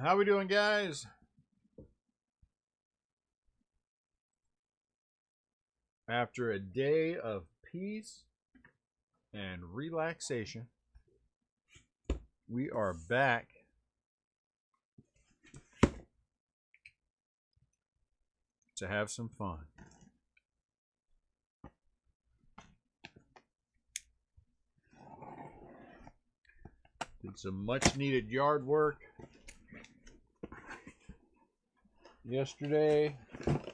How we doing, guys? After a day of peace and relaxation, we are back to have some fun. Did some much needed yard work yesterday. What's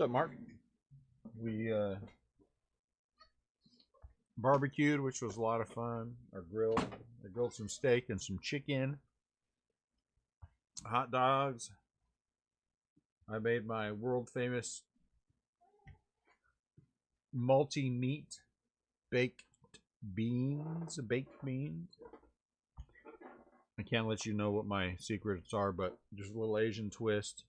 up, Mark? We barbecued, which was a lot of fun. I grilled some steak and some chicken, hot dogs. I made my world famous multi-meat baked beans. I can't let you know what my secrets are, but just a little Asian twist.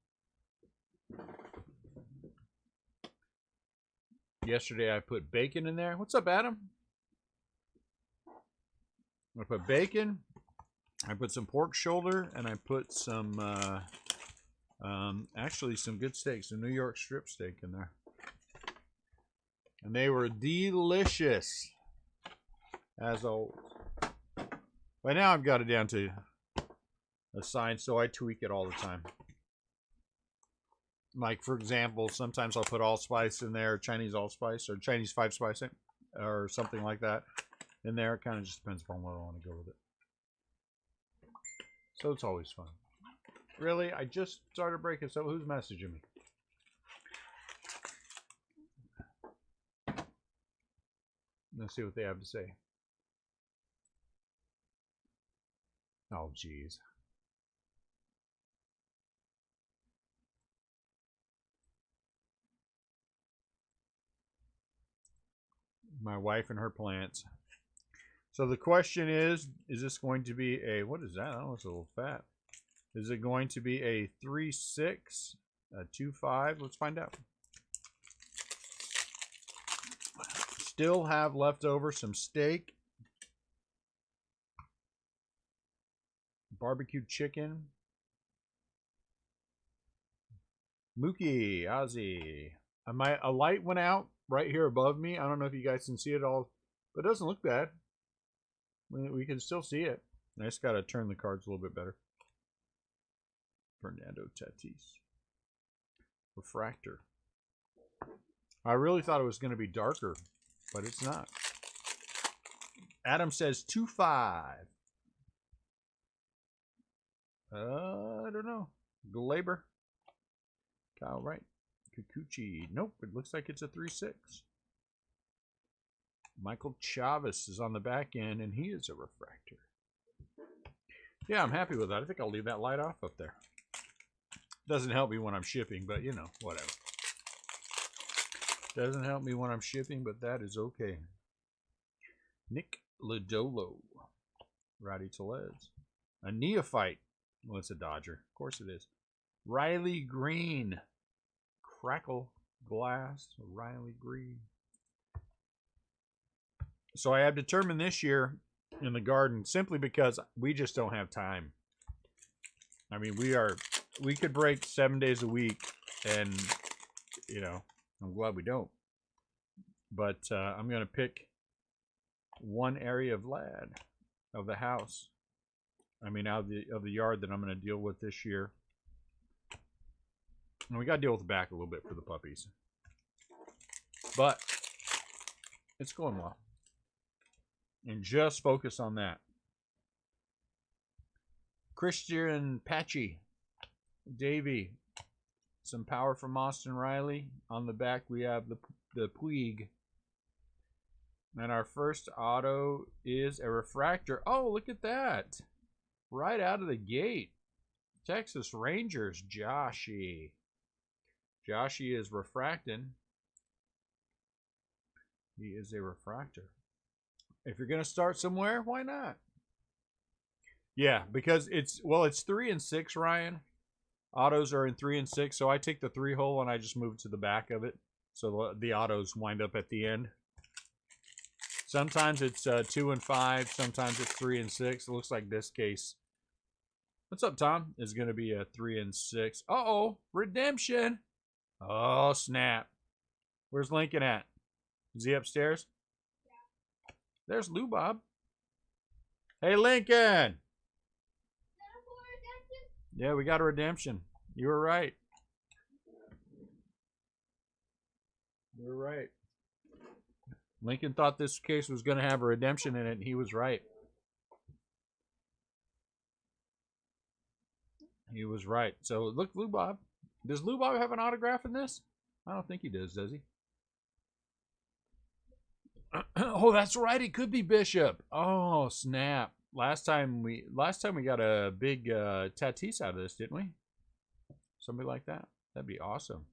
Yesterday I put bacon in there. What's up, Adam? I put bacon. I put some pork shoulder, and I put some, actually some good steak, some New York strip steak in there. And they were delicious, as always. By now I've got it down to a science, so I tweak it all the time. Like, for example, sometimes I'll put allspice in there, Chinese allspice, or Chinese 5-spice, or something like that in there. It kind of just depends upon where I want to go with it. So it's always fun. Really? I just started breaking, so who's messaging me? Let's see what they have to say. Oh, geez. My wife and her plants. So the question is this going to be a, what is that? Oh, it's a little fat. Is it going to be a 3-6, a 2-5? Let's find out. Still have left over some steak, barbecued chicken, Mookie, Ozzy. A light went out right here above me. I don't know if you guys can see it all, but it doesn't look bad. We can still see it. I just got to turn the cards a little bit better. Fernando Tatis. Refractor. I really thought it was going to be darker, but it's not. Adam says 2-5. I don't know. Glaber. Kyle Wright. Grouchy. Nope, it looks like it's a 3-6. Michael Chavez is on the back end, and he is a refractor. Yeah, I'm happy with that. I think I'll leave that light off up there. Doesn't help me when I'm shipping, but, you know, whatever. Doesn't help me when I'm shipping, but that is okay. Nick Lodolo. Rowdy Tellez. A neophyte. Well, it's a Dodger. Of course it is. Riley Green. Crackle Glass. Riley Green. So I have determined this year in the garden, simply because we just don't have time. I mean, we could break 7 days a week, and, you know, I'm glad we don't. But I'm going to pick one area of land of the house. I mean, out of the yard that I'm going to deal with this year. And we got to deal with the back a little bit for the puppies. But it's going well. And just focus on that. Christian Patchy. Davey. Some power from Austin Riley. On the back we have the Puig. And our first auto is a refractor. Oh, look at that. Right out of the gate. Texas Rangers, Joshy. Joshy is refracting. He is a refractor. If you're going to start somewhere, why not? Yeah, because it's 3 and 6, Ryan. Autos are in 3 and 6, so I take the 3 hole and I just move to the back of it. So the autos wind up at the end. Sometimes it's 2 and 5, sometimes it's 3 and 6. It looks like this case. What's up, Tom? Is going to be a 3 and 6. Uh-oh, redemption. Oh, snap. Where's Lincoln at? Is he upstairs? Yeah. There's Lou Bob. Hey, Lincoln. Yeah, we got a redemption. You were right. You were right. Lincoln thought this case was going to have a redemption in it, and he was right. He was right. So, look, Lou Bob. Does Lou Bob have an autograph in this? I don't think he does he? Oh, that's right. It could be Bishop. Oh, snap. Last time we got a big Tatis out of this, didn't we? Somebody like that. That'd be awesome.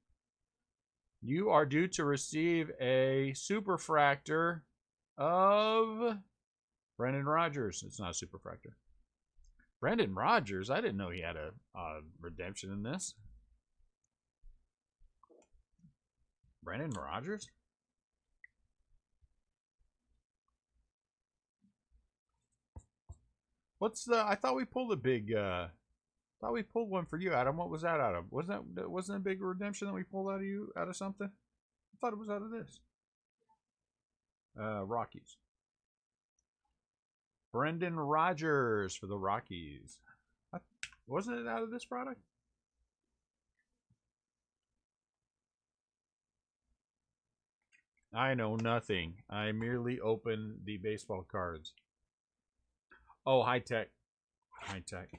You are due to receive a superfractor of Brendan Rodgers. It's not a superfractor. Brendan Rodgers? I didn't know he had a redemption in this. Brendan Rodgers? What's the? I thought we pulled a big. Thought we pulled one for you, Adam. What was that out of? Wasn't a big redemption that we pulled out of you? Out of something? I thought it was out of this. Rockies. Brendan Rodgers for the Rockies. Wasn't it out of this product? I know nothing. I merely open the baseball cards. Oh, high tech. High tech.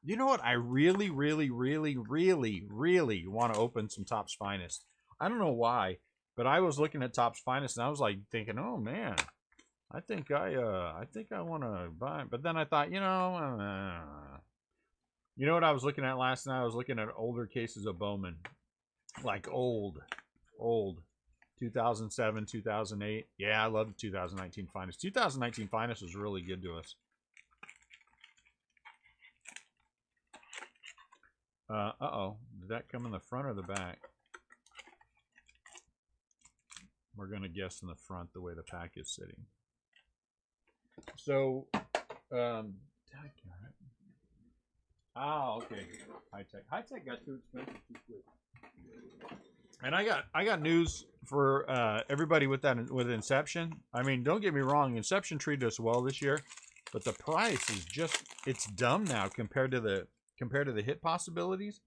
You know what? I really, really, really, really, really want to open some Topps Finest. I don't know why, but I was looking at Topps Finest and I was like thinking, oh man, I think I want to buy. But then I thought, you know what I was looking at last night? I was looking at older cases of Bowman, like old, 2007, 2008. Yeah, I love the 2019 Finest. 2019 Finest was really good to us. Uh-oh. Did that come in the front or the back? We're going to guess in the front the way the pack is sitting. So, okay. High tech. High tech got too expensive too quick. And I got news for everybody with Inception. I mean, don't get me wrong, Inception treated us well this year, but the price is it's dumb now compared to the hit possibilities.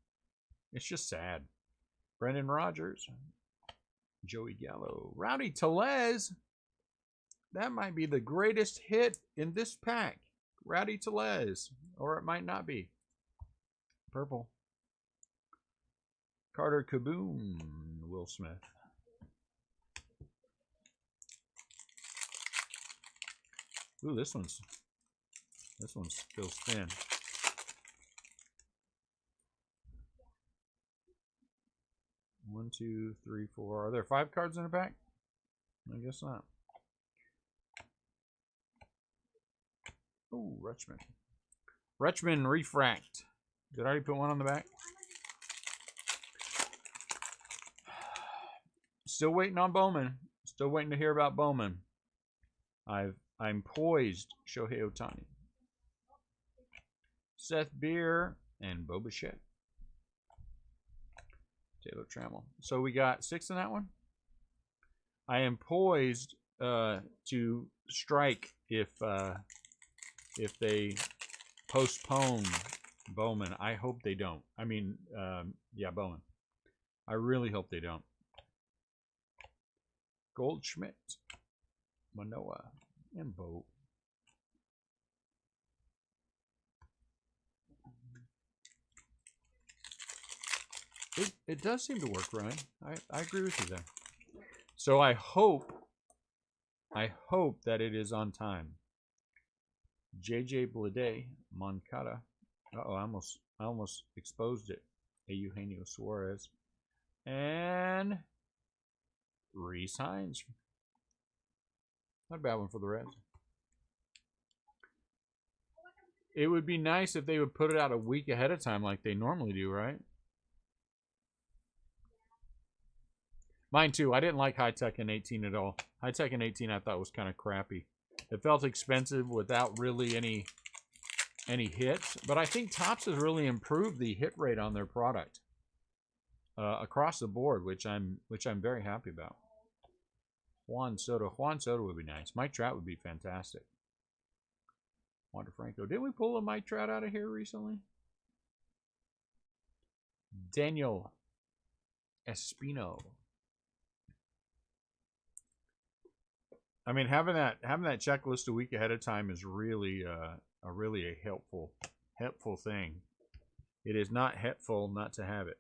It's just sad. Brendan Rodgers, Joey Gallo, Rowdy Tellez. That might be the greatest hit in this pack. Rowdy Tellez, or it might not be. Purple. Carter Kaboom, Will Smith. Ooh, this one feels thin. One, two, three, four. Are there 5 cards in the pack? I guess not. Ooh, Rutschman. Rutschman Refract. Did I already put one on the back? Still waiting on Bowman. Still waiting to hear about Bowman. I'm poised. Shohei Ohtani. Seth Beer and Bo Bichette. Taylor Trammell. So we got 6 in that one. I am poised to strike if they postpone Bowman. I hope they don't. I mean, yeah, Bowman. I really hope they don't. Goldschmidt, Manoa, and Bo. It does seem to work, Ryan. I agree with you there. So I hope that it is on time. JJ Bleday, Moncada. Uh-oh, I almost exposed it. Eugenio Suarez. And Reese Hines. Not a bad one for the Reds. It would be nice if they would put it out a week ahead of time like they normally do, right? Mine too. I didn't like High Tech in 18 at all. High Tech in 18 I thought was kind of crappy. It felt expensive without really any hits, but I think Topps has really improved the hit rate on their product across the board, which I'm very happy about. Juan Soto would be nice. Mike Trout would be fantastic. Wander Franco. Didn't we pull a Mike Trout out of here recently? Daniel Espino. I mean, having that checklist a week ahead of time is really a helpful thing. It is not helpful not to have it.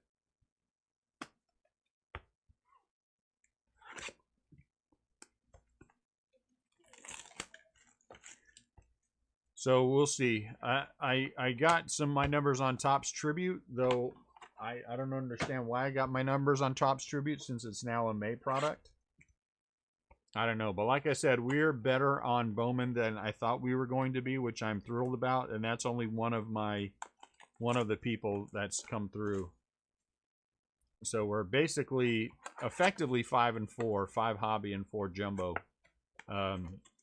So we'll see. I got some of my numbers on Topps Tribute, though I don't understand why I got my numbers on Topps Tribute since it's now a May product. I don't know, but like I said, we're better on Bowman than I thought we were going to be, which I'm thrilled about, and that's only one of the people that's come through. So we're basically effectively 5 and 4, 5 hobby and 4 jumbo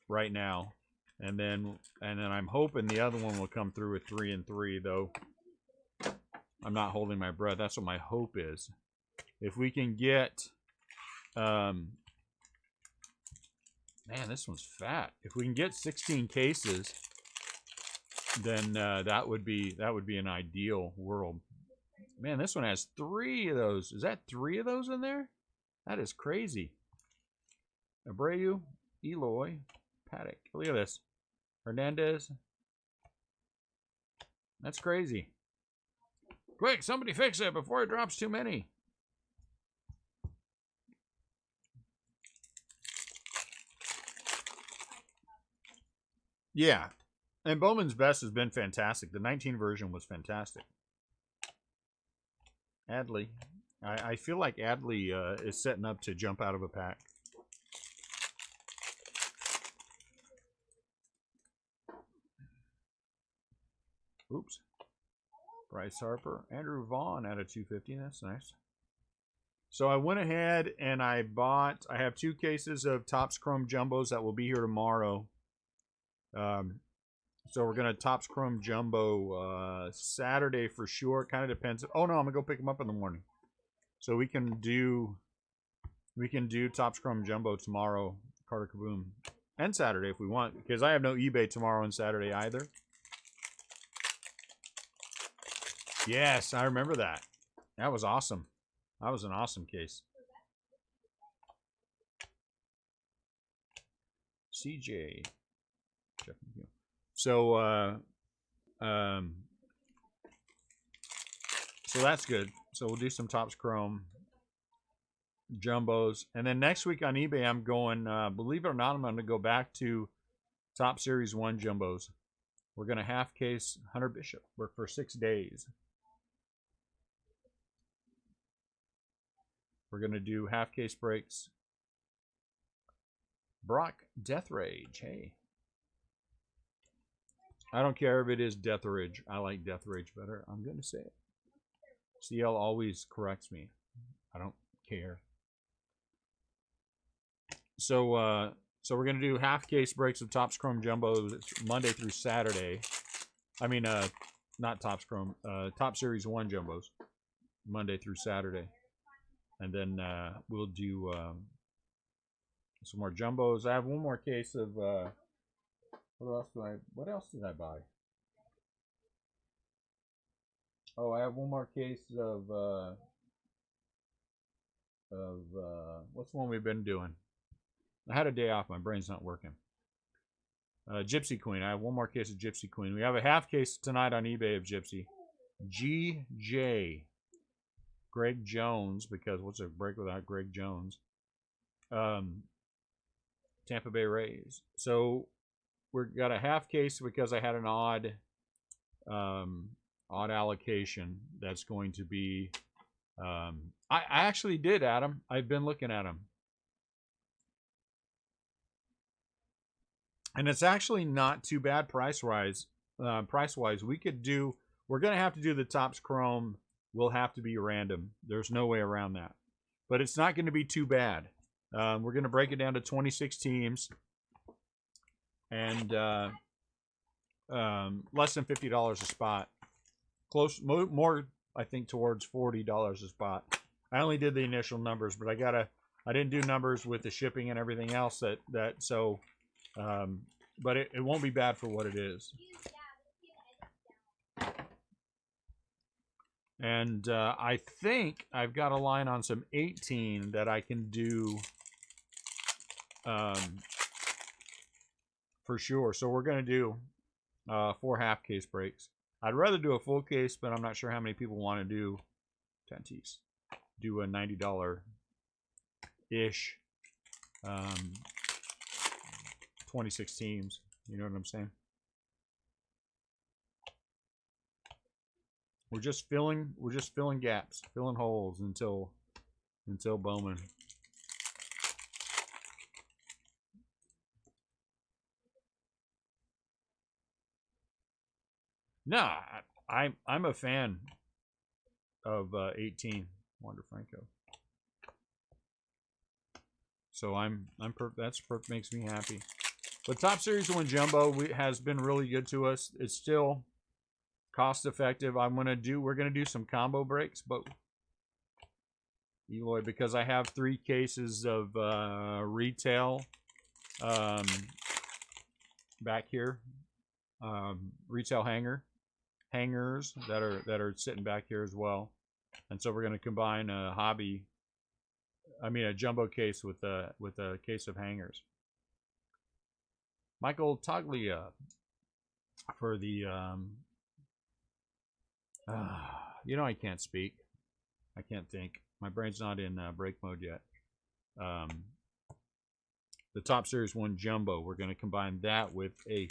right now. And then I'm hoping the other one will come through with 3 and 3, though I'm not holding my breath. That's what my hope is. If we can get man, this one's fat. If we can get 16 cases, then that would be an ideal world. Man, this one has 3 of those. Is that 3 of those in there? That is crazy. Abreu, Eloy, Paddock. Look at this. Hernandez. That's crazy. Quick, somebody fix it before it drops too many. Yeah. And Bowman's Best has been fantastic. The 19 version was fantastic. Adley. I feel like Adley is setting up to jump out of a pack. Oops. Bryce Harper. Andrew Vaughn out of 250. That's nice. So I went ahead and I have 2 cases of Topps Chrome Jumbos that will be here tomorrow. So we're going to Topps Chrome Jumbo Saturday for sure. Kind of depends. Oh, no, I'm going to go pick them up in the morning. So we can do Topps Chrome Jumbo tomorrow, Carter Kaboom, and Saturday if we want, because I have no eBay tomorrow and Saturday either. Yes, I remember that. That was awesome. That was an awesome case. CJ. So so that's good. So we'll do some Topps Chrome Jumbos. And then next week on eBay, I'm going, believe it or not, I'm going to go back to Top Series 1 Jumbos. We're going to half case Hunter Bishop. Work for 6 days. We're going to do half case breaks. Brock Death Rage. Hey. I don't care if it is Death Rage. I like Death Rage better. I'm going to say it. CL always corrects me. I don't care. So we're going to do half case breaks of Topps Chrome Jumbo Monday through Saturday. I mean, not Topps Chrome. Top Series 1 Jumbos. Monday through Saturday. And then we'll do some more Jumbos. I have one more case of... What else did I buy? Oh, I have one more case of what's the one we've been doing? I had a day off. My brain's not working. Gypsy Queen. I have one more case of Gypsy Queen. We have a half case tonight on eBay of Gypsy. GJ. Greg Jones, because what's a break without Greg Jones? Tampa Bay Rays. So we've got a half case because I had an odd allocation. That's going to be I actually did, Adam. I've been looking at them, and it's actually not too bad price wise. price-wise. We could do, we're going to have to do the Topps Chrome. Will have to be random. There's no way around that. But it's not going to be too bad. We're going to break it down to 26 teams. And less than $50 a spot. Close, more I think towards $40 a spot. I only did the initial numbers, but I didn't do numbers with the shipping and everything else but it won't be bad for what it is. And I think I've got a line on some 18 that I can do for sure. So we're going to do 4 half case breaks. I'd rather do a full case, but I'm not sure how many people want to do 10 tees. Do a $90-ish 26 teams. You know what I'm saying? We're just filling gaps, filling holes until Bowman. Nah, I'm a fan of 18 Wander Franco. So that's makes me happy. But Top Series 1 Jumbo has been really good to us. It's still cost effective. We're gonna do some combo breaks, but Eloy, because I have 3 cases of retail back here, retail hangers that are sitting back here as well, and so we're gonna combine a jumbo case with a case of hangers. Michael Toglia for the I can't speak. I can't think. My brain's not in break mode yet. The Top Series 1 Jumbo, we're going to combine that with a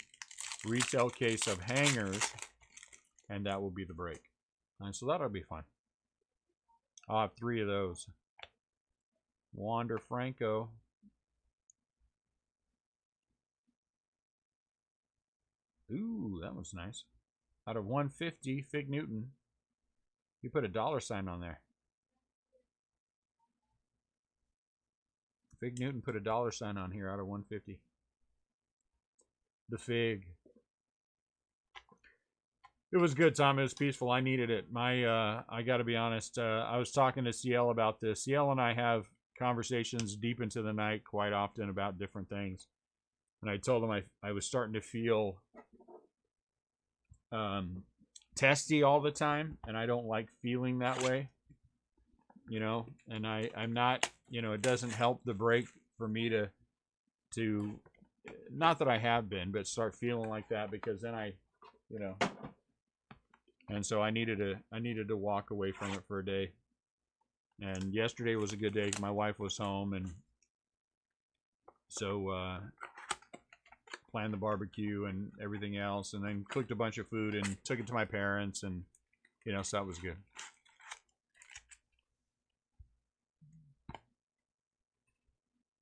retail case of hangers, and that will be the break. And so that'll be fun. I'll have 3 of those. Wander Franco. Ooh, that was nice. Out of 150, Fig Newton. You put a $sign on there. Fig Newton put a $sign on here out of 150. The Fig. It was good, Tom. It was peaceful. I needed it. I got to be honest. I was talking to CL about this. CL and I have conversations deep into the night quite often about different things. And I told him I was starting to feel testy all the time, and I don't like feeling that way, and I'm not, it doesn't help the break for me to not that I have been, but start feeling like that, because then and so I needed to walk away from it for a day. And yesterday was a good day. My wife was home, and so planned the barbecue and everything else, and then cooked a bunch of food and took it to my parents, and so that was good.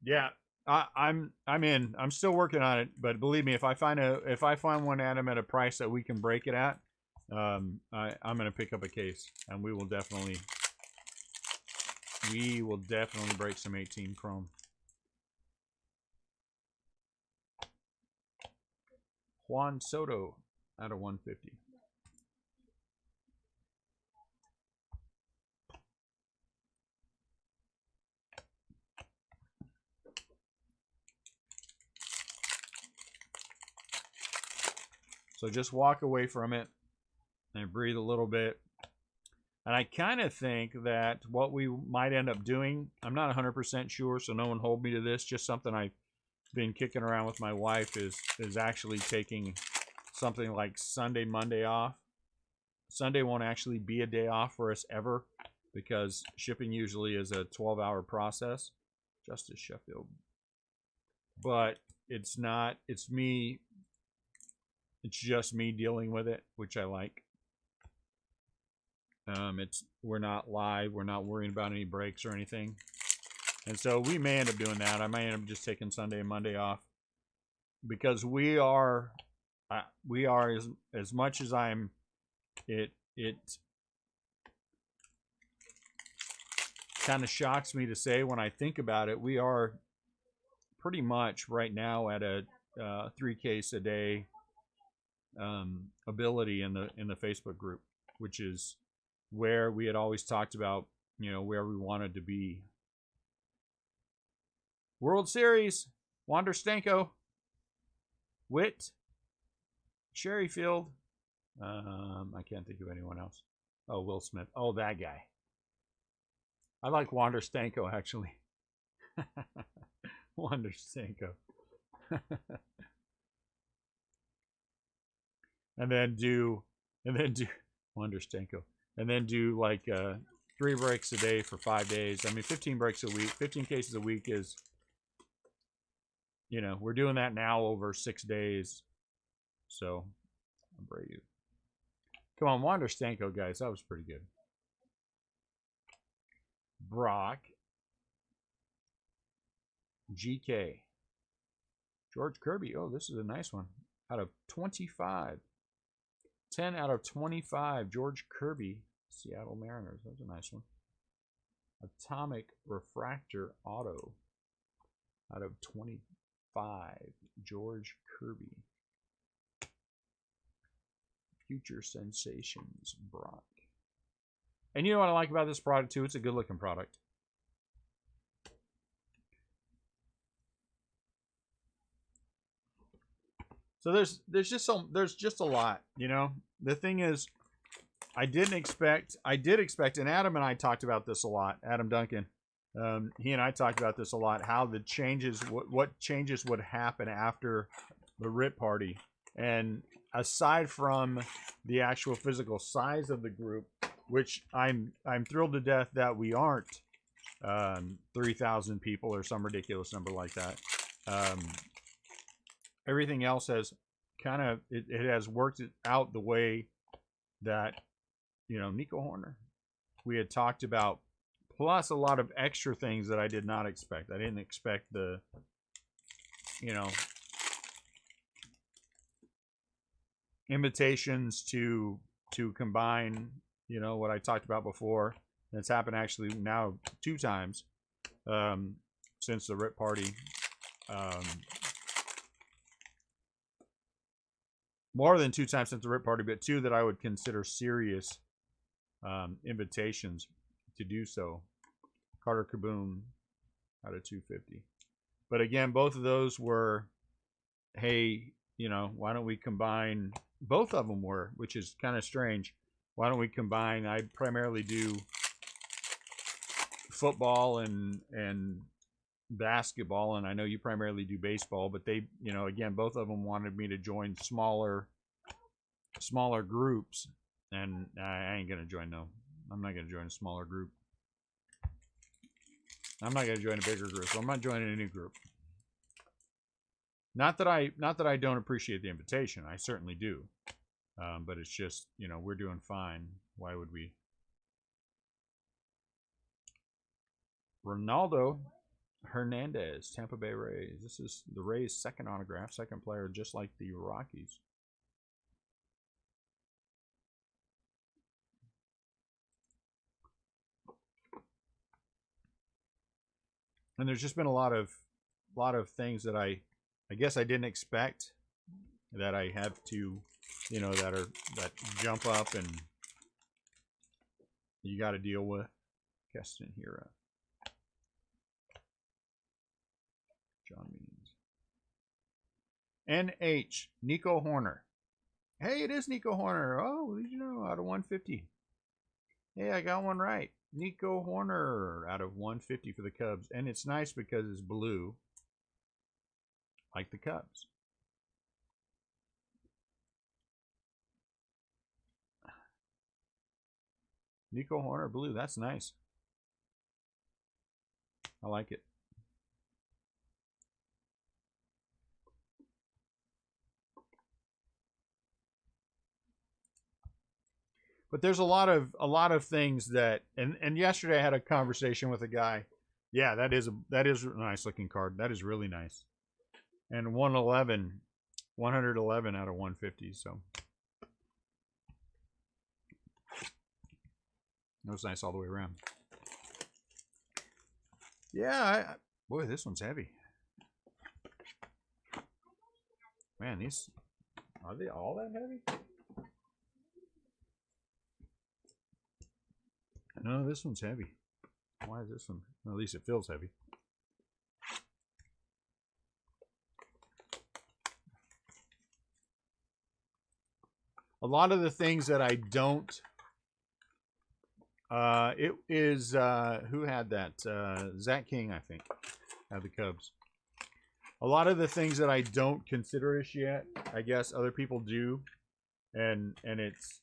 Yeah, I'm in. I'm still working on it, but believe me, if I find one, Adam, at a price that we can break it at, I'm gonna pick up a case, and we will definitely break some 18 chrome. Juan Soto out of 150. So just walk away from it and breathe a little bit. And I kind of think that what we might end up doing, I'm not 100% sure, so no one hold me to this, just something I've been kicking around with my wife, is actually taking something like Sunday, Monday off. Sunday won't actually be a day off for us ever, because shipping usually is a 12-hour process. Justice Sheffield. But it's not, it's just me dealing with it, which I like. We're not live, we're not worrying about any breaks or anything. And so we may end up doing that. I may end up just taking Sunday and Monday off, because we are we are as much as I'm. It kind of shocks me to say when I think about it. We are pretty much right now at a 3 case a day ability in the Facebook group, which is where we had always talked about, where we wanted to be. World Series, Wander Stanko, Witt, Sherryfield. I can't think of anyone else. Oh, Will Smith. Oh, that guy. I like Wander Stanko, actually. Wander Stanko. and then do Wander Stanko. And then do like 3 breaks a day for 5 days. I mean, 15 breaks a week. 15 cases a week is, we're doing that now over 6 days. So, I'm brave. Come on, Wander Stanko, guys. That was pretty good. Brock. GK. George Kirby. Oh, this is a nice one. Out of 25. 10 out of 25. George Kirby. Seattle Mariners. That's a nice one. Atomic Refractor Auto. Out of 25. George Kirby. Future Sensations. Brock. And you know what I like about this product too? It's a good looking product. So there's just a lot, The thing is, I did expect, and Adam and I talked about this a lot. Adam Duncan, he and I talked about this a lot. How the changes, what changes would happen after the RIP party, and aside from the actual physical size of the group, which I'm thrilled to death that we aren't 3,000 people or some ridiculous number like that. Everything else has kind of it has worked out the way that Nico Horner we had talked about, plus a lot of extra things that I did not expect. I didn't expect the invitations to combine what I talked about before. And it's happened actually now 2 times since the RIP party. More than 2 times since the RIP party, but 2 that I would consider serious invitations to do so. Carter Kaboom out of 250. But again, both of those were, hey, why don't we combine? Both of them were, which is kind of strange. Why don't we combine? I primarily do football and basketball, and I know you primarily do baseball, but they, again, both of them wanted me to join smaller groups, and I ain't gonna join. No, I'm not gonna join a smaller group. I'm not gonna join a bigger group. So I'm not joining any group. Not that I don't appreciate the invitation. I certainly do, but it's just we're doing fine. Why would we? Ronaldo Hernandez, Tampa Bay Rays. This is the Rays' second autograph, second player, just like the Rockies. And there's just been a lot of things that I guess I didn't expect, that I have to, that jump up and you got to deal with. Keston Hira. John Means. NH, Nico Horner. Hey, it is Nico Horner. Oh, did you know? Out of 150. Hey, I got one right. Nico Horner out of 150 for the Cubs. And it's nice because it's blue, like the Cubs. Nico Horner blue. That's nice. I like it. But there's a lot of things that, and yesterday I had a conversation with a guy. Yeah, that is a nice looking card. That is really nice. And 111 111 out of 150. So that was nice all the way around. Yeah, boy, this one's heavy. Man, these, are they all that heavy? No, this one's heavy. Why is this one? Well, at least it feels heavy. A lot of the things that I don't, it is, who had that? Zach King, I think, had the Cubs. A lot of the things that I don't consider ish yet, I guess other people do. And it's,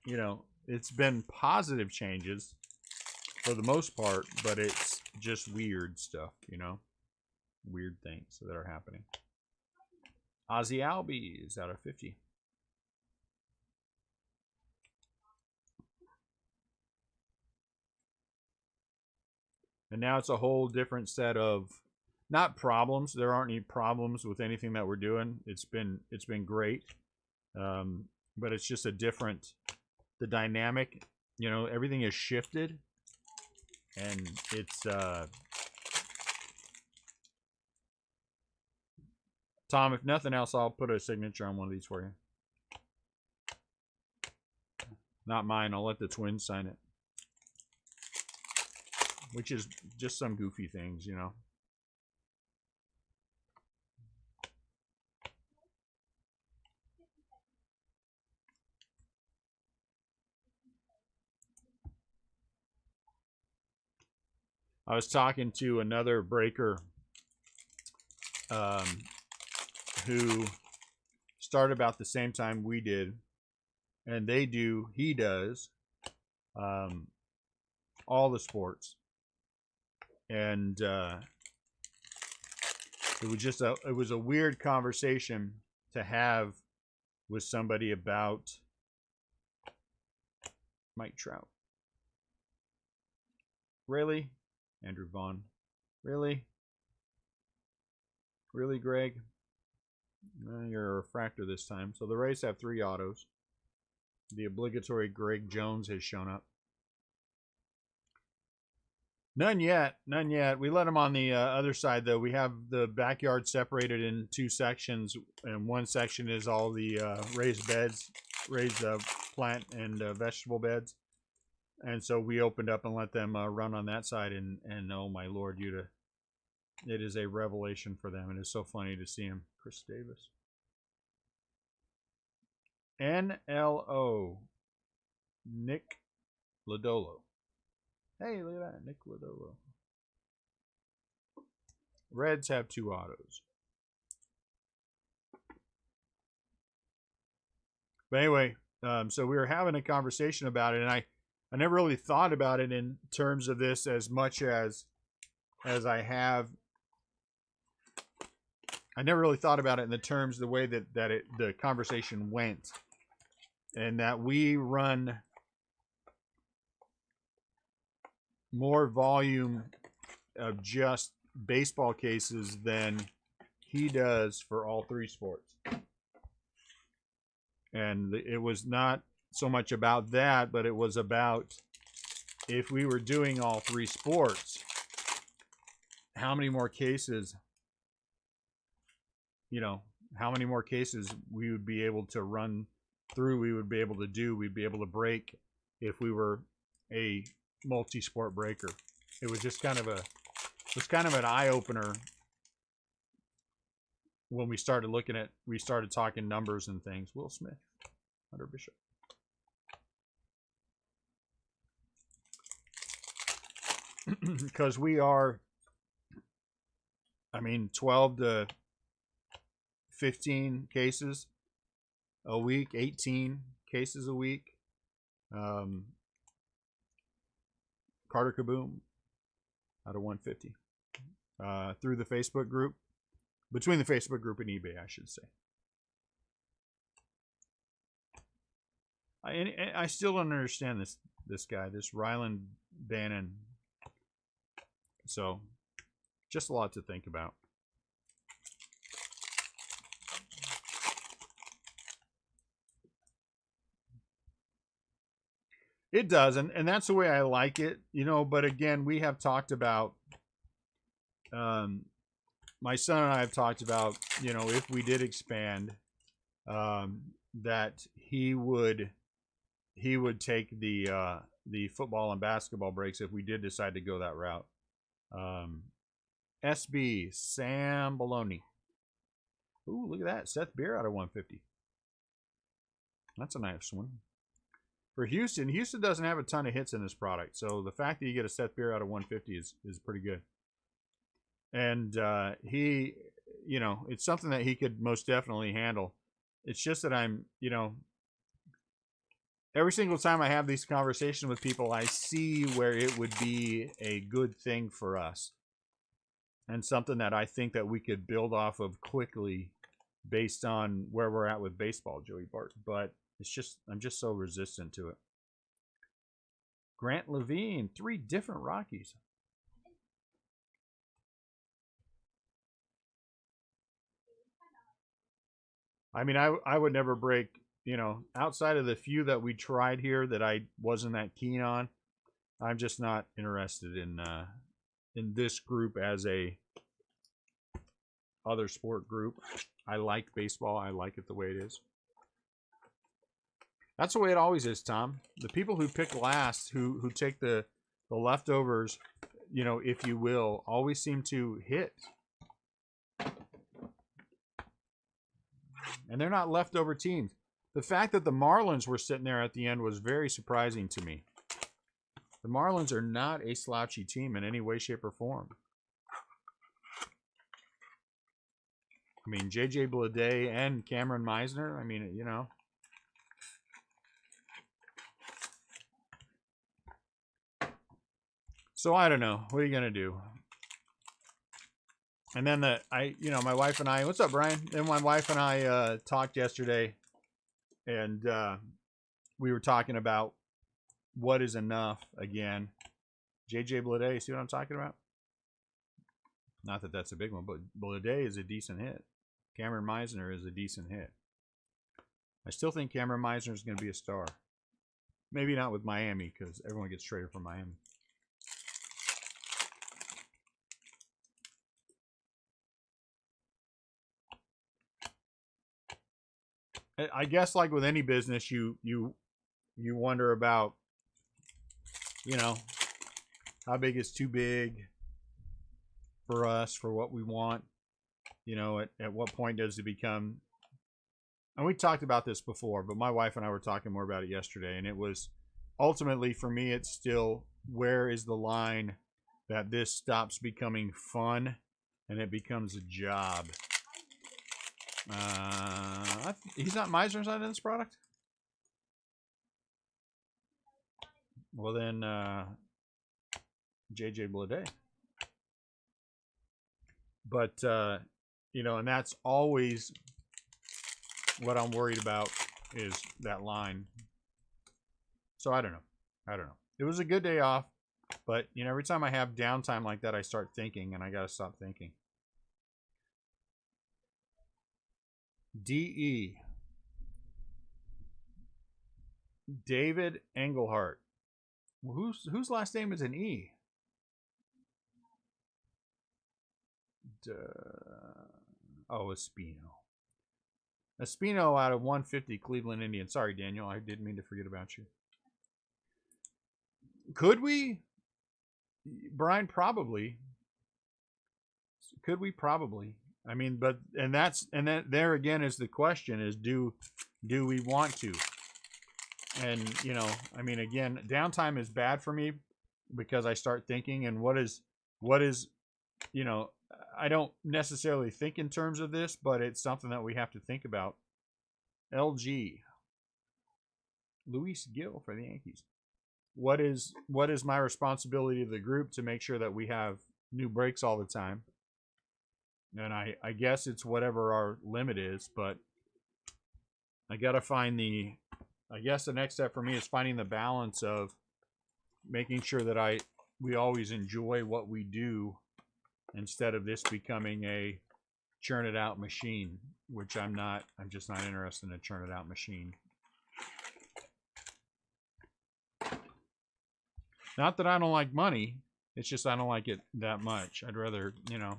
you know, it's been positive changes for the most part, but it's just weird stuff, you know, weird things that are happening. Ozzy Albies out of 50. And now it's a whole different set of, not problems. There aren't any problems with anything that we're doing. It's been great, but it's just a different, the dynamic. You know, everything is shifted, and it's Tom. If nothing else, I'll put a signature on one of these for you. Not mine. I'll let the twins sign it. Which is just some goofy things, you know. I was talking to another breaker who started about the same time we did, and he does all the sports. And it was a weird conversation to have with somebody about Mike Trout. Really? Andrew Vaughn. Really? Really, Greg? You're a refractor this time. So the Rays have 3 autos. The obligatory Greg Jones has shown up. None yet. None yet. We let them on the other side, though. We have the backyard separated in 2 sections, and one section is all the raised beds, raised plant and vegetable beds. And so we opened up and let them run on that side, and oh my Lord, it is a revelation for them. It is so funny to see him. Chris Davis. NLO. Nick Lodolo. Hey, look at that. Nick Lodolo. Reds have 2 autos. But anyway, so we were having a conversation about it, and I never really thought about it in terms of this as much as I have. I never really thought about it in the terms, the way that the conversation went, and that we run more volume of just baseball cases than he does for all 3 sports. And it was not so much about that, but it was about, if we were doing all 3 sports, how many more cases, you know, how many more cases we would be able to run through, we would be able to do, we'd be able to break if we were a multi-sport breaker. It was just kind of an eye-opener when we started talking numbers and things. Will Smith, Hunter Bishop. Because we are, 12 to 15 cases a week, 18 cases a week. Carter Kaboom out of 150 through the Facebook group, between the Facebook group and eBay, I should say. I still don't understand this guy, this Ryland Bannon. So, just a lot to think about. It does, and that's the way I like it, you know. But again, we have talked about, my son and I have talked about, you know, if we did expand, that he would take the football and basketball breaks if we did decide to go that route. SB Sam Baloney. Ooh, look at that. Seth Beer out of 150. That's a nice one. For Houston doesn't have a ton of hits in this product. So the fact that you get a Seth Beer out of 150 is pretty good. And he, you know, it's something that he could most definitely handle. It's just that I'm, you know, every single time I have these conversations with people, I see where it would be a good thing for us. And something that I think that we could build off of quickly based on where we're at with baseball, Joey Bart. But it's just, I'm just so resistant to it. Grant Levine, 3 different Rockies. I mean, I would never break, you know, outside of the few that we tried here that I wasn't that keen on. I'm just not interested in this group as a other sport group. I like baseball. I like it the way it is. That's the way it always is, Tom. The people who pick last, who take the leftovers, you know, if you will, always seem to hit. And they're not leftover teams. The fact that the Marlins were sitting there at the end was very surprising to me. The Marlins are not a slouchy team in any way, shape, or form. I mean, J.J. Bleday and Cameron Meisner, I mean, you know. So I don't know. What are you going to do? And then my wife and I, what's up, Brian? Then my wife and I talked yesterday, and we were talking about what is enough again. J.J. Bleday, see what I'm talking about? Not that that's a big one, but Bleday is a decent hit. Cameron Meisner is a decent hit. I still think Cameron Meisner is going to be a star. Maybe not with Miami, because everyone gets traded from Miami. I guess, like with any business, you wonder about, you know, how big is too big for us, for what we want. You know, at what point does it become, and we talked about this before, but my wife and I were talking more about it yesterday, and it was, ultimately for me, it's still, where is the line that this stops becoming fun and it becomes a job? He's not, Meisner's not in this product? Well then, J.J. Bleday. But, you know, and that's always what I'm worried about, is that line. So I don't know. It was a good day off, but, you know, every time I have downtime like that, I start thinking, and I got to stop thinking. D.E. David Engelhart. Whose last name is an E? Espino. Espino out of 150, Cleveland Indians. Sorry, Daniel. I didn't mean to forget about you. Could we? Brian, probably. Could we? Probably. I mean, but, and then there again is the question, is do we want to? And, you know, I mean, again, downtime is bad for me because I start thinking, and what is, you know, I don't necessarily think in terms of this, but it's something that we have to think about. LG. Luis Gil for the Yankees. What is my responsibility to the group to make sure that we have new breaks all the time? And I guess it's whatever our limit is, but I got to find I guess the next step for me is finding the balance of making sure that we always enjoy what we do, instead of this becoming a churn it out machine, which I'm just not interested in a churn it out machine. Not that I don't like money. It's just I don't like it that much. I'd rather, you know.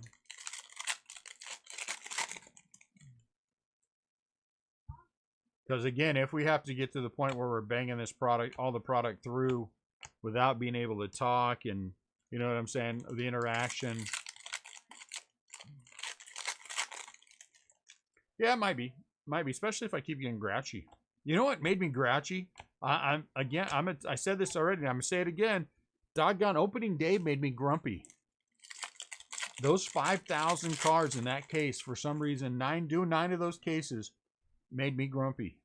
Because again, if we have to get to the point where we're banging this product, all the product through without being able to talk and, you know what I'm saying, the interaction. Yeah, it might be. Might be, especially if I keep getting grouchy. You know what made me grouchy? I said this already, and I'm going to say it again. Doggone opening day made me grumpy. Those 5,000 cards in that case, for some reason, doing nine of those cases made me grumpy.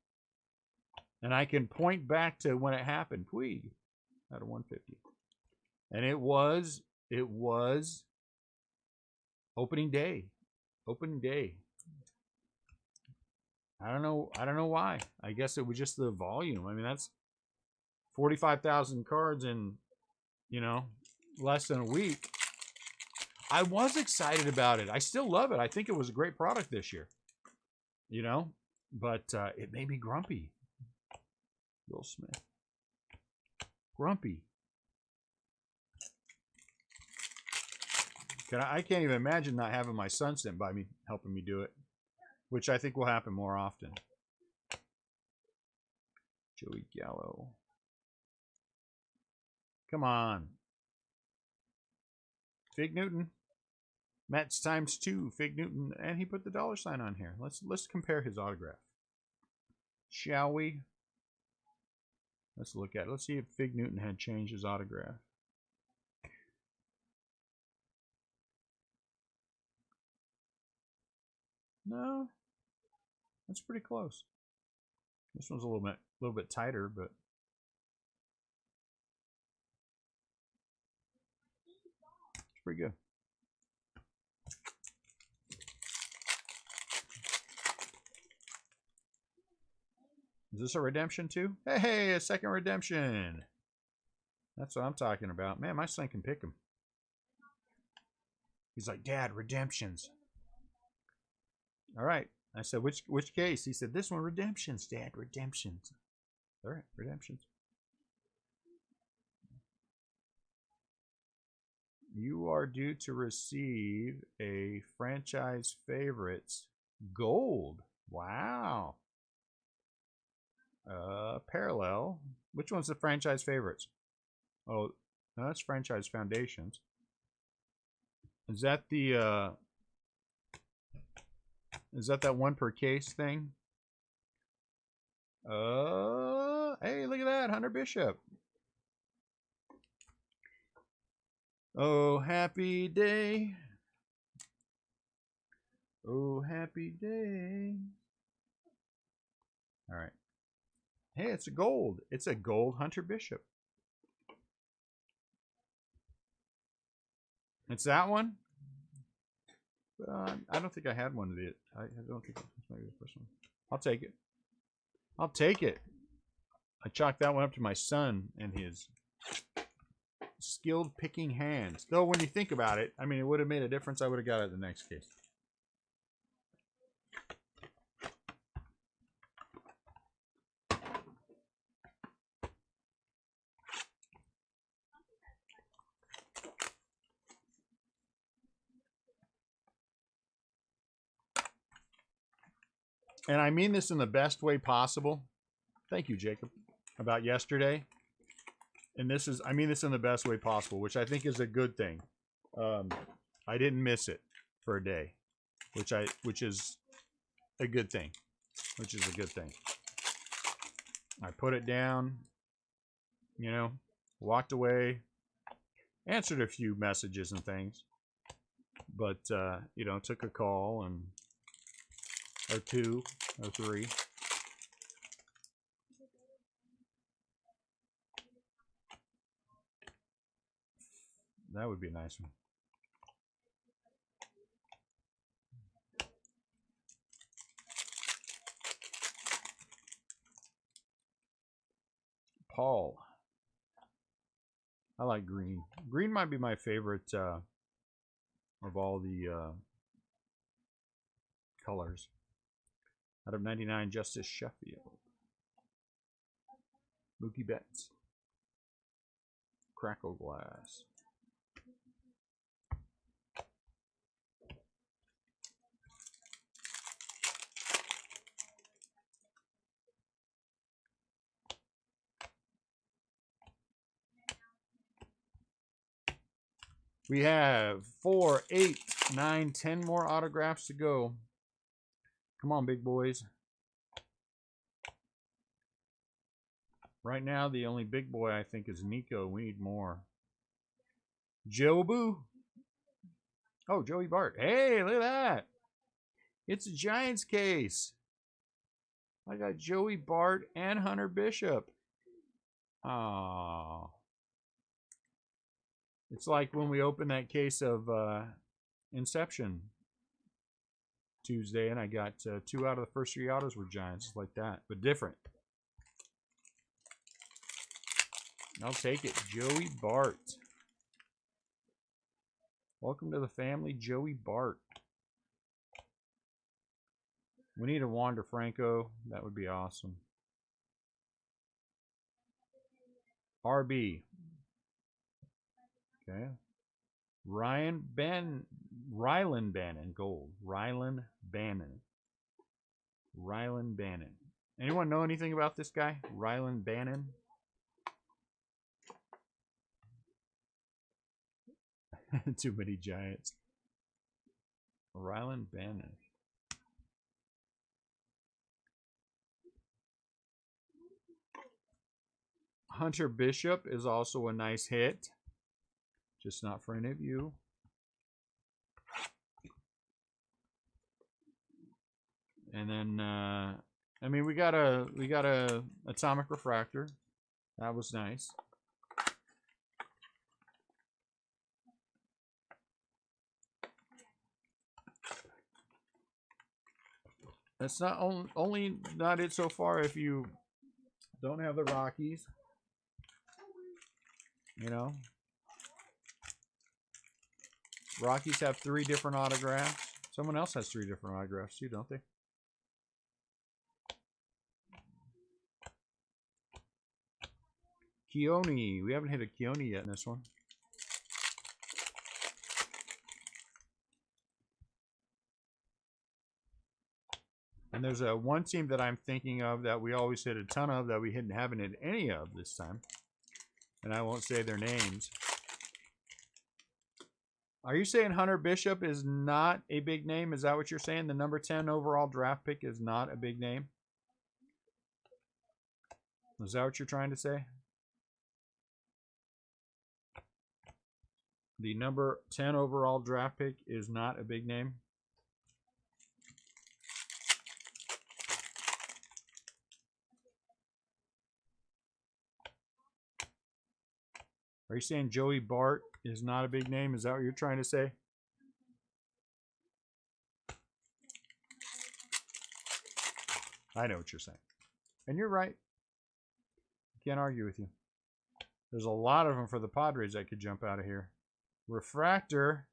And I can point back to when it happened. Puig out of 150. And it was opening day. Opening day. I don't know why. I guess it was just the volume. I mean, that's 45,000 cards in, you know, less than a week. I was excited about it. I still love it. I think it was a great product this year. You know, but it made me grumpy. Will Smith. Grumpy. I can't even imagine not having my son sitting by me, helping me do it. Which I think will happen more often. Joey Gallo. Come on. Fig Newton. Mets ×2. Fig Newton. And he put the $sign on here. Let's compare his autograph. Shall we? Let's look at it. Let's see if Fig Newton had changed his autograph. No. That's pretty close. This one's a little bit tighter, but it's pretty good. Is this a redemption too? Hey, a second redemption. That's what I'm talking about. Man, my son can pick them. He's like, Dad, redemptions. All right. I said, which case? He said, this one, redemptions, Dad, redemptions. All right, redemptions. You are due to receive a franchise favorites gold. Wow. Parallel. Which one's the franchise favorites? Oh, no, that's franchise foundations. Is that the is that one per case thing? Hey, look at that, Hunter Bishop. Oh, happy day. Oh, happy day. All right. Hey, it's a gold. It's a gold Hunter Bishop. It's that one? I don't think I had one of it. I don't think that's maybe the first one. I'll take it. I'll take it. I chalked that one up to my son and his skilled picking hands. Though when you think about it, I mean, it would have made a difference. I would have got it in the next case. And I mean this in the best way possible. Thank you, Jacob, about yesterday. And this is, I mean this in the best way possible, which I think is a good thing. I didn't miss it for a day, which is a good thing, which is a good thing. I put it down, you know, walked away, answered a few messages and things, but, you know, took a call and, or two, or three. That would be a nice one. Paul. I like green. Green might be my favorite of all the colors. Out of 99, Justice Sheffield. Mookie Betts. Crackle glass. We have 4, 8, 9, 10 more autographs to go. Come on, big boys. Right now, the only big boy I think is Nico. We need more. Joe Boo. Oh, Joey Bart. Hey, look at that. It's a Giants case. I got Joey Bart and Hunter Bishop. Oh. It's like when we opened that case of Inception Tuesday, and I got 2 out of the first 3 autos were Giants. It's like that, but different. I'll take it. Joey Bart. Welcome to the family, Joey Bart. We need a Wander Franco. That would be awesome. RB. Okay. Rylan Bannon, gold. Rylan Bannon. Anyone know anything about this guy? Rylan Bannon? Too many Giants. Rylan Bannon. Hunter Bishop is also a nice hit. Just not for any of you. And then I mean we got a atomic refractor. That was nice. That's not only not it so far if you don't have the Rockies. You know. Rockies have 3 different autographs. Someone else has 3 different autographs too, don't they? Keone. We haven't hit a Keone yet in this one. And there's one team that I'm thinking of that we always hit a ton of that we haven't hit any of this time. And I won't say their names. Are you saying Hunter Bishop is not a big name? Is that what you're saying? The number 10 overall draft pick is not a big name? Is that what you're trying to say? The number 10 overall draft pick is not a big name? Are you saying Joey Bart is not a big name? Is that what you're trying to say? I know what you're saying. And you're right. Can't argue with you. There's a lot of them for the Padres that could jump out of here. Refractor.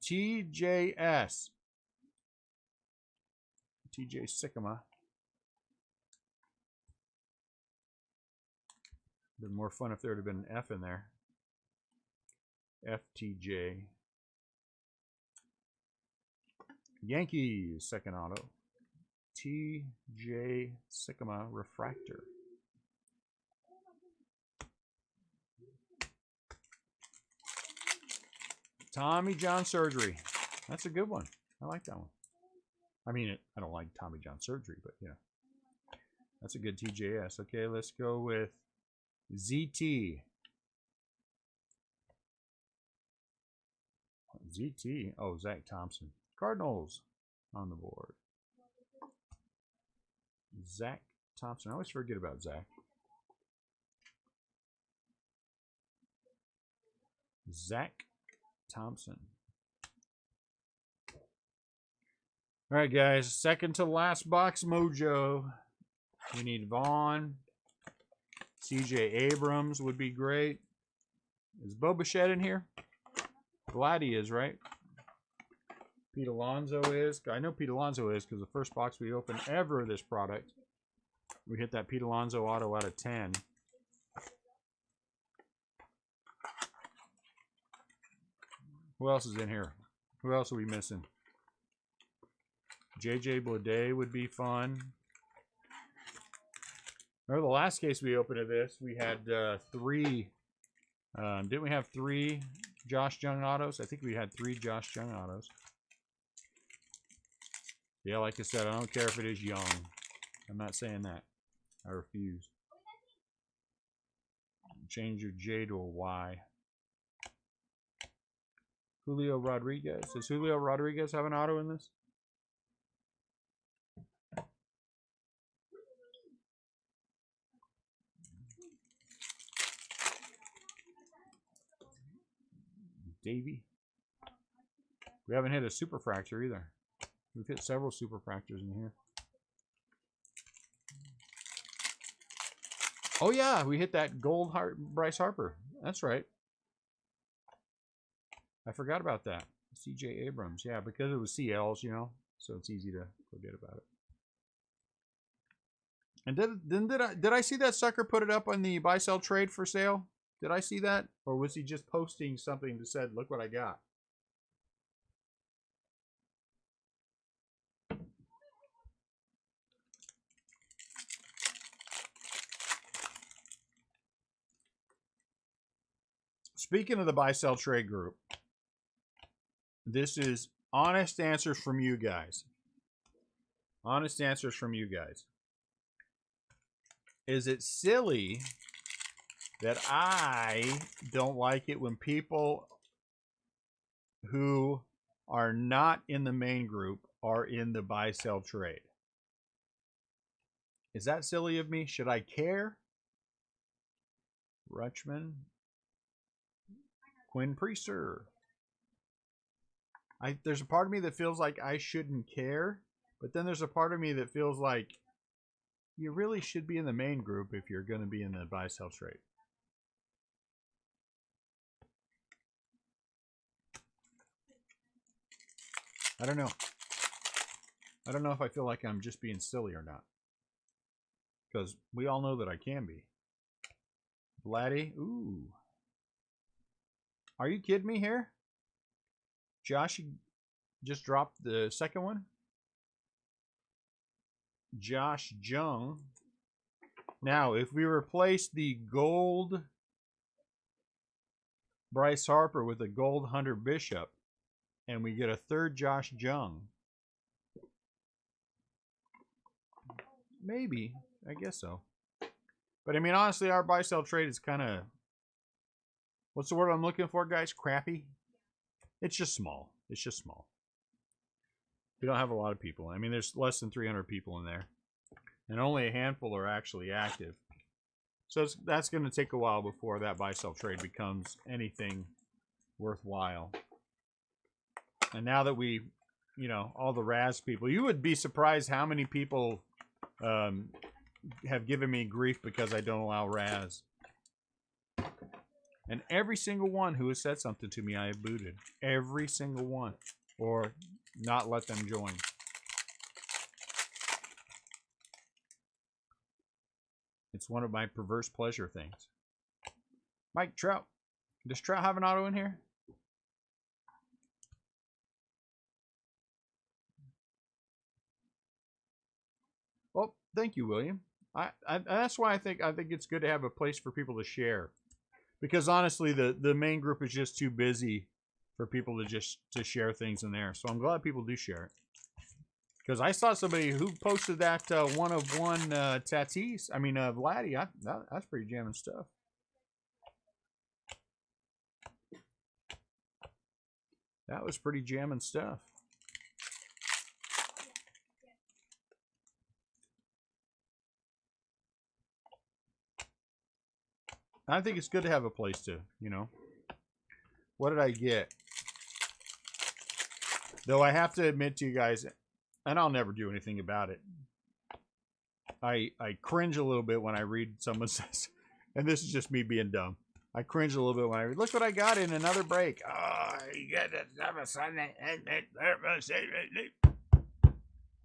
TJS. TJ Sycamore. Been more fun if there would have been an F in there. FTJ. Yankees, second auto. TJ Sycamore Refractor. Tommy John Surgery. That's a good one. I like that one. I mean, I don't like Tommy John Surgery, but yeah. That's a good TJS. Okay, let's go with ZT. ZT. Oh, Zach Thompson. Cardinals on the board. Zach Thompson. I always forget about Zach. Zach Thompson. All right, guys. Second to last box mojo. We need Vaughn. CJ Abrams would be great. Is Bo Bichette in here? Glad he is, right? Pete Alonso is. I know Pete Alonso is because the first box we opened ever of this product, we hit that Pete Alonso auto out of 10. Who else is in here? Who else are we missing? JJ Blade would be fun. Remember the last case we opened of this, we had 3. Didn't we have 3 Josh Jung autos? I think we had 3 Josh Jung autos. Yeah, like I said, I don't care if it is Young. I'm not saying that. I refuse. Change your J to a Y. Julio Rodriguez. Does Julio Rodriguez have an auto in this? Davey. We haven't hit a super fracture either. We've hit several super fractures in here. Oh yeah, we hit that gold Bryce Harper. That's right. I forgot about that. CJ Abrams. Yeah, because it was CLs, you know, so it's easy to forget about it. And did I see that sucker put it up on the buy sell trade for sale? Did I see that? Or was he just posting something that said, look what I got? Speaking of the buy sell trade group, this is honest answers from you guys. Honest answers from you guys. Is it silly that I don't like it when people who are not in the main group are in the buy sell trade? Is that silly of me? Should I care? Rutschman. Quinn Priester. There's a part of me that feels like I shouldn't care, but then there's a part of me that feels like you really should be in the main group if you're going to be in the buy sell trade. I don't know. I don't know if I feel like I'm just being silly or not. Because we all know that I can be. Vladdy, ooh. Are you kidding me here? Josh just dropped the second one. Josh Jung. Now, if we replace the gold Bryce Harper with a gold Hunter Bishop, and we get a third Josh Jung, maybe. I guess so. But I mean, honestly, our buy sell trade is kind of, what's the word I'm looking for, guys? Crappy. It's just small. It's just small. We don't have a lot of people. I mean, there's less than 300 people in there, and only a handful are actually active. So that's going to take a while before that buy sell trade becomes anything worthwhile. And now that we, you know, all the Raz people, you would be surprised how many people have given me grief because I don't allow Raz. And every single one who has said something to me, I have booted. Every single one. Or not let them join. It's one of my perverse pleasure things. Mike Trout. Does Trout have an auto in here? Well, thank you, William. That's why I think it's good to have a place for people to share. Because honestly, the main group is just too busy for people to share things in there. So I'm glad people do share it. Because I saw somebody who posted that one of one Tatis. I mean, Vladdy. That's pretty jamming stuff. That was pretty jamming stuff. I think it's good to have a place to, you know. What did I get? Though I have to admit to you guys, and I'll never do anything about it, I cringe a little bit when I read someone says, and this is just me being dumb. I cringe a little bit when I read, look what I got in another break. Oh, you get it.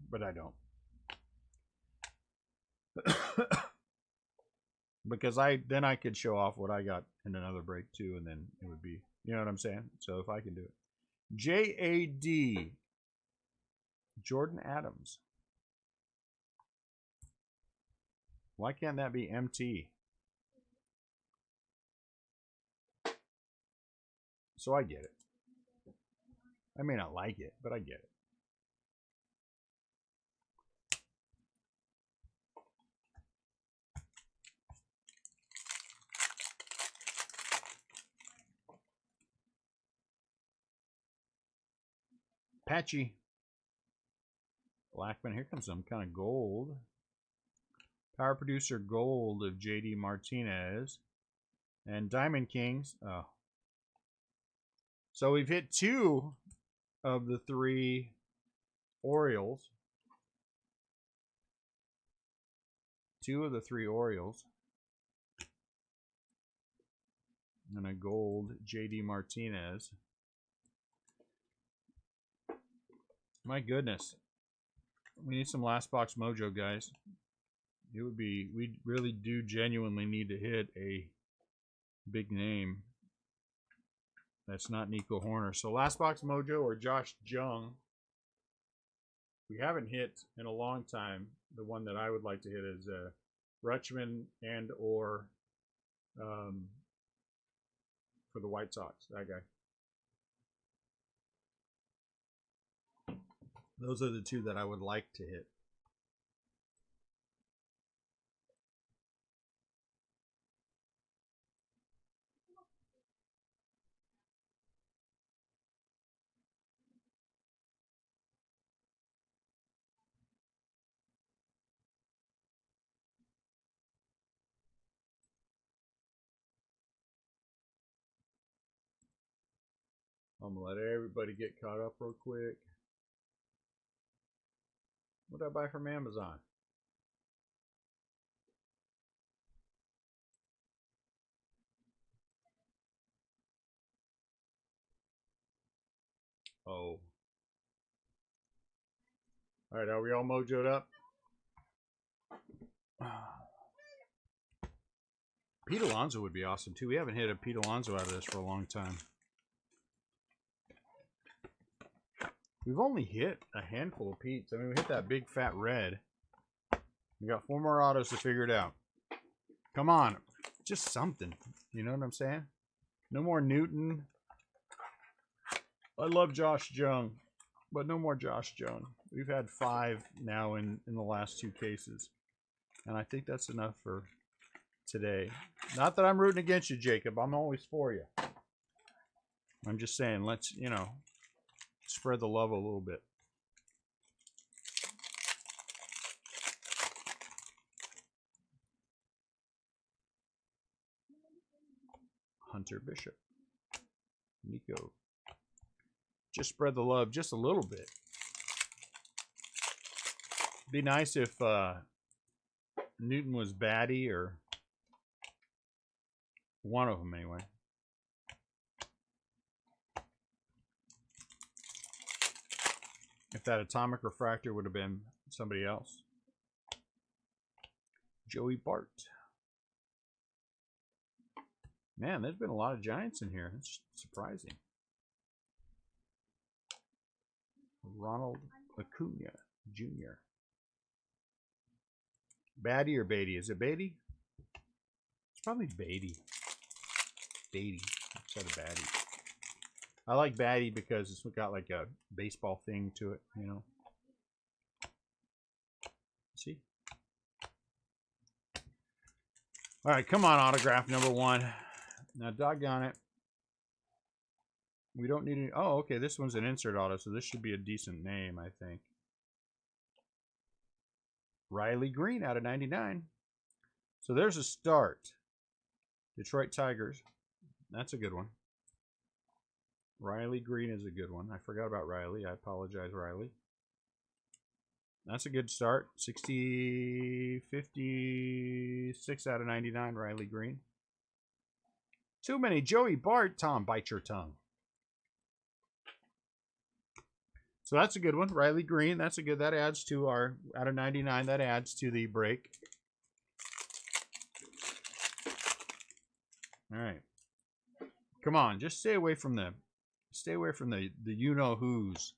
But I don't. Because then I could show off what I got in another break too, and then it would be, you know what I'm saying? So if I can do it. JAD. Jordan Adams. Why can't that be MT? So I get it. I may not like it, but I get it. Patchy. Blackman. Here comes some kind of gold. Power Producer Gold of JD Martinez. And Diamond Kings. Oh. So we've hit 2 of the 3 Orioles. 2 of the 3 Orioles. And a gold JD Martinez. My goodness. We need some last box mojo, guys. It would be, we really do genuinely need to hit a big name. That's not Nico Horner. So last box mojo or Josh Jung. We haven't hit in a long time. The one that I would like to hit is Rutschman and or for the White Sox. That guy. Those are the 2 that I would like to hit. I'm going to let everybody get caught up real quick. What did I buy from Amazon? Oh. All right, are we all mojoed up? Pete Alonso would be awesome too. We haven't hit a Pete Alonso out of this for a long time. We've only hit a handful of Pete's. I mean, we hit that big fat red. We got 4 more autos to figure it out. Come on. Just something. You know what I'm saying? No more Newton. I love Josh Jung, but no more Josh Jung. We've had 5 now in the last 2 cases. And I think that's enough for today. Not that I'm rooting against you, Jacob. I'm always for you. I'm just saying, let's, you know, spread the love a little bit. Hunter Bishop. Nico. Just spread the love just a little bit. Be nice if Newton was batty, or one of them anyway. If that atomic refractor would have been somebody else. Joey Bart. Man, there's been a lot of Giants in here. It's surprising. Ronald Acuna Jr. Batty or Beatty? Is it Beatty? It's probably Beatty. Beatty instead of Batty. I like Batty because it's got like a baseball thing to it, you know. See? All right, come on, autograph number 1. Now, doggone it. We don't need any. Oh, okay. This one's an insert auto, so this should be a decent name, I think. Riley Green out of 99. So there's a start. Detroit Tigers. That's a good one. Riley Green is a good one. I forgot about Riley. I apologize, Riley. That's a good start. 56 out of 99, Riley Green. Too many. Joey Bart. Tom, bite your tongue. So that's a good one. Riley Green. That's a good. That adds to our, out of 99, that adds to the break. All right. Come on, just stay away from the you know who's.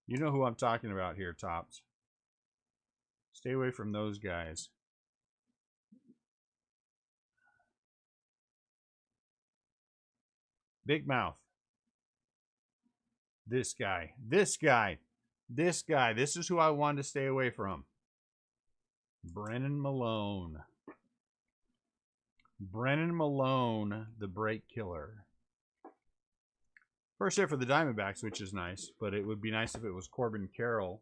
You know who I'm talking about here, Tops. Stay away from those guys. Big Mouth. This guy. This guy. This guy. This is who I wanted to stay away from. Brennan Malone. Brennan Malone, the break killer. First hit for the Diamondbacks, which is nice, but it would be nice if it was Corbin Carroll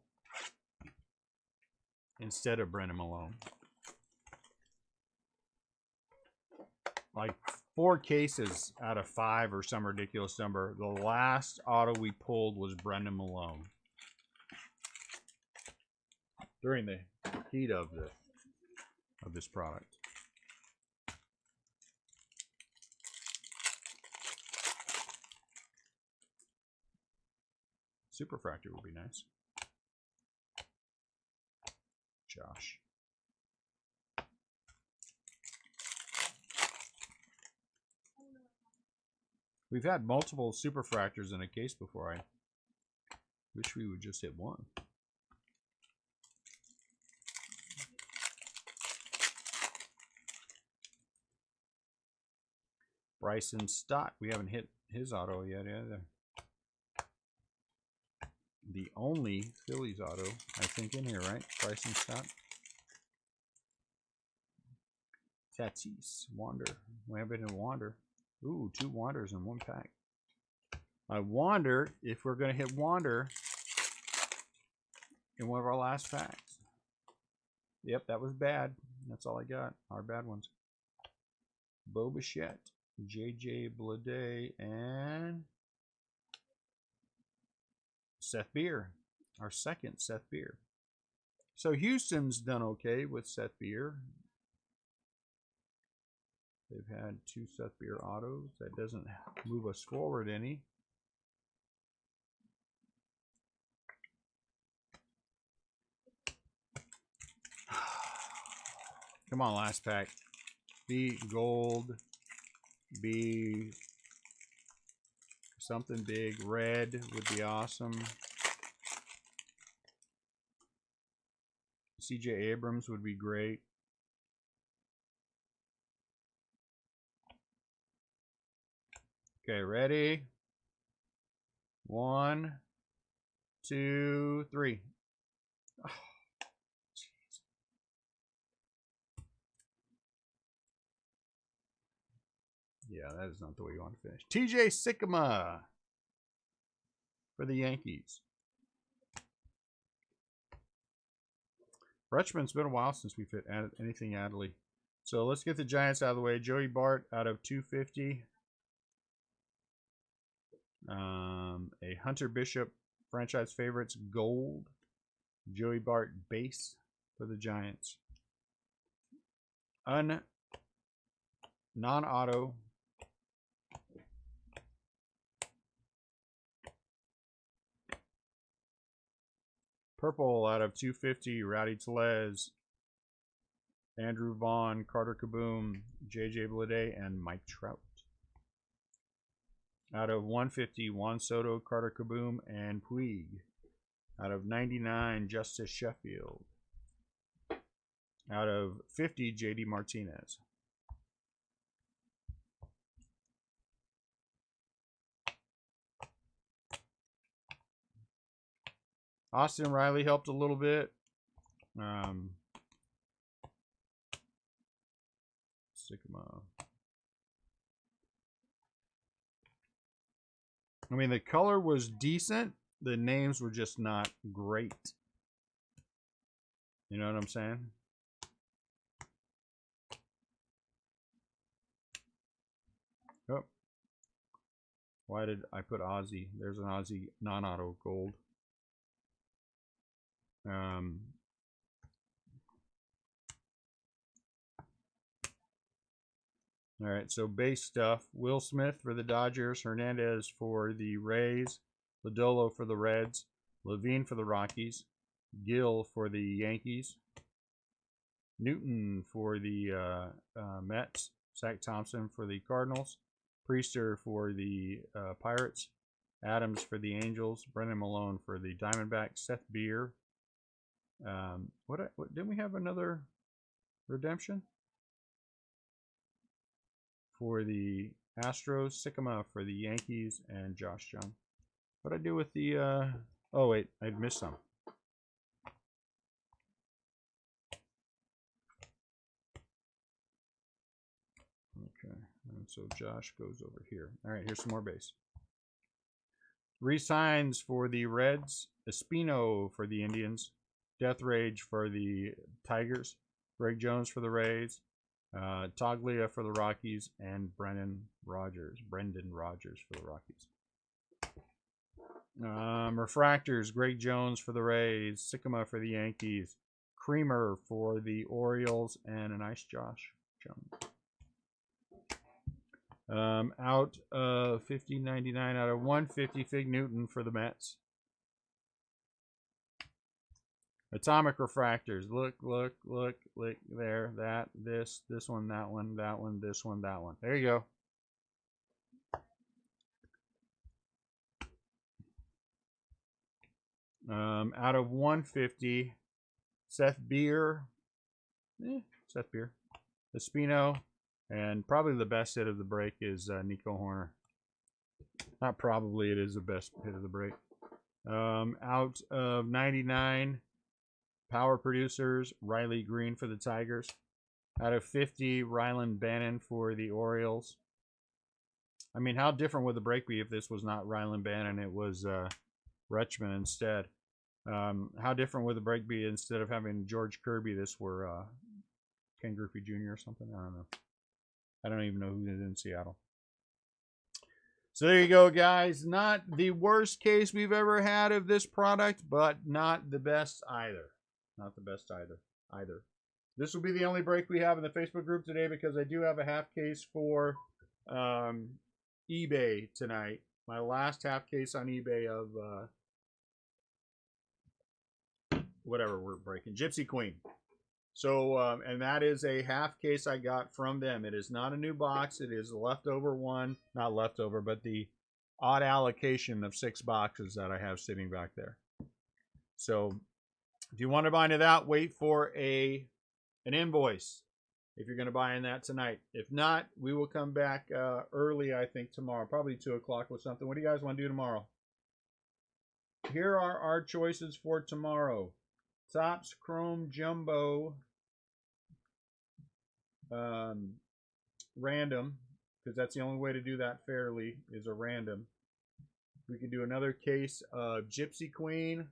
instead of Brennan Malone. Like 4 cases out of 5 or some ridiculous number. The last auto we pulled was Brendan Malone during the heat of this product. Superfractor would be nice. Josh. We've had multiple superfractors in a case before. I wish we would just hit one. Bryson Stott. We haven't hit his auto yet either. The only Phillies auto, I think, in here, right? Bryson Stott. Tatis. Wander. We haven't hit Wander. Ooh, 2 Wanders in 1 pack. I wonder if we're going to hit Wander in one of our last packs. Yep, that was bad. That's all I got. Our bad ones. Bo Bichette, JJ Bleday, and Seth Beer. Our second Seth Beer. So Houston's done okay with Seth Beer. They've had 2 Seth Beer autos. That doesn't move us forward any. Come on, last pack. Be gold. Be something big. Red would be awesome. CJ Abrams would be great. Okay, ready? 1, 2, 3. Oh, yeah, that is not the way you want to finish. TJ Sycamore for the Yankees. Fretchman's been a while since we've hit anything Adley. So let's get the Giants out of the way. Joey Bart out of 250. A Hunter Bishop franchise favorites gold. Joey Bart base for the Giants. Non-auto. Purple out of 250. Rowdy Tellez. Andrew Vaughn, Carter Kaboom, JJ Bleday, and Mike Trout. Out of 150, Juan Soto, Carter Kaboom, and Puig. Out of 99, Justice Sheffield. Out of 50, JD Martinez. Austin Riley helped a little bit. Sycamore. I mean, the color was decent. The names were just not great. You know what I'm saying? Oh. Why did I put Ozzy? There's an Ozzy non-auto gold. All right, so base stuff. Will Smith for the Dodgers. Hernandez for the Rays. Lodolo for the Reds. Levine for the Rockies. Gill for the Yankees. Newton for the Mets. Zach Thompson for the Cardinals. Priester for the Pirates. Adams for the Angels. Brendan Malone for the Diamondbacks. Seth Beer. What didn't we have another redemption? For the Astros. Sycamore for the Yankees. And Josh Jung. What'd I do with the... oh, wait. I missed some. Okay. And so Josh goes over here. All right, here's some more base. Resigns for the Reds. Espino for the Indians. Death Rage for the Tigers. Greg Jones for the Rays. Toglia for the Rockies. And Brendan Rodgers for the Rockies. Refractors. Greg Jones for the Rays. Sycamore for the Yankees. Creamer for the Orioles. And a nice Josh Jones. Out of 50.99 out of 150, Fig Newton for the Mets. Atomic Refractors. Look there. That, this one, that one, that one, this one, that one. There you go. Out of 150, Seth Beer. Seth Beer. Espino. And probably the best hit of the break is Nico Horner. Not probably, it is the best hit of the break. Out of 99, Power Producers, Riley Green for the Tigers. Out of 50, Rylan Bannon for the Orioles. I mean, how different would the break be if this was not Rylan Bannon, it was Rutschman instead? How different would the break be instead of having George Kirby, this were Ken Griffey Jr. or something? I don't know. I don't even know who is in Seattle. So there you go, guys. Not the worst case we've ever had of this product, but not the best either. Not the best either. This will be the only break we have in the Facebook group today because I do have a half case for eBay tonight. My last half case on eBay of whatever we're breaking. Gypsy Queen. So, and that is a half case I got from them. It is not a new box. It is a leftover one. Not leftover, but the odd allocation of 6 boxes that I have sitting back there. So, if you want to buy into that, wait for an invoice if you're going to buy in that tonight. If not, we will come back early, I think, tomorrow. Probably 2 o'clock with something. What do you guys want to do tomorrow? Here are our choices for tomorrow. Topps Chrome Jumbo random, because that's the only way to do that fairly, is a random. We could do another case of Gypsy Queen.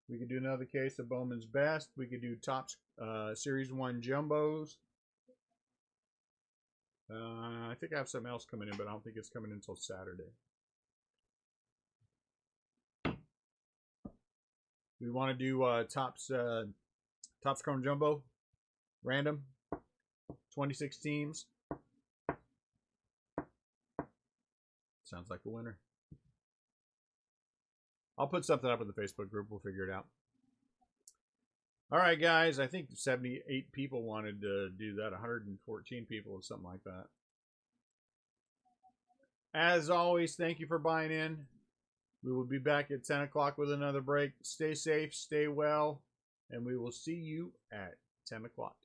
We could do another case of Bowman's Best. We could do Topps Series 1 Jumbos. I think I have something else coming in, but I don't think it's coming in until Saturday. We want to do Topps Chrome Jumbo random, 26 teams. Sounds like a winner. I'll put something up in the Facebook group. We'll figure it out. All right, guys. I think 78 people wanted to do that. 114 people or something like that. As always, thank you for buying in. We will be back at 10 o'clock with another break. Stay safe, stay well, and we will see you at 10 o'clock.